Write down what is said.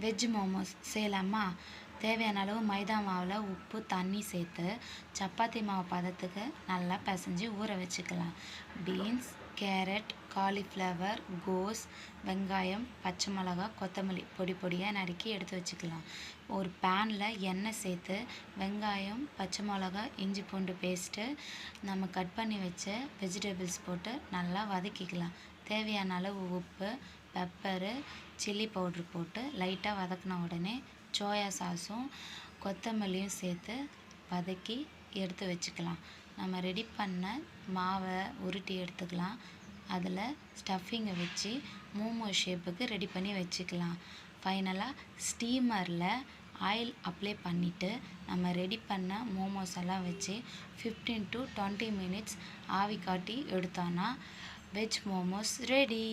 Veg momos செய்யலாமா? தேவையான அளவு மைதா மாவில் உப்பு தண்ணி சேர்த்து சப்பாத்தி மாவு பதத்துக்கு நல்லா பிசைஞ்சு ஊற வச்சுக்கலாம். பீன்ஸ், கேரட், காலிஃப்ளவர், கோஸ், வெங்காயம், பச்சை மிளகா, கொத்தமல்லி பொடி பொடியாக நறுக்கி எடுத்து வச்சுக்கலாம். ஒரு பேனில் எண்ணெய் சேர்த்து வெங்காயம், பச்சை மிளகா, இஞ்சி பூண்டு பேஸ்ட்டு, நம்ம கட் பண்ணி வச்ச வெஜிடபிள்ஸ் போட்டு நல்லா வதக்கிக்கலாம். தேவையான அளவு உப்பு, பெப்பரு, சில்லி பவுட்ரு போட்டு லைட்டாக வதக்கின உடனே சோயா சாஸும் கொத்தமல்லியும் சேர்த்து வதக்கி எடுத்து வச்சுக்கலாம். நம்ம ரெடி பண்ண மாவை உருட்டி எடுத்துக்கலாம். அதில் ஸ்டஃபிங்கை வச்சு மோமோ ஷேப்புக்கு ரெடி பண்ணி வச்சுக்கலாம். ஃபைனலாக ஸ்டீமரில் ஆயில் அப்ளை பண்ணிவிட்டு நம்ம ரெடி பண்ண மோமோஸ் எல்லாம் வச்சு 15 to 20 minutes ஆவி காட்டி எடுத்தோன்னா வெஜ் மோமோஸ் ரெடி.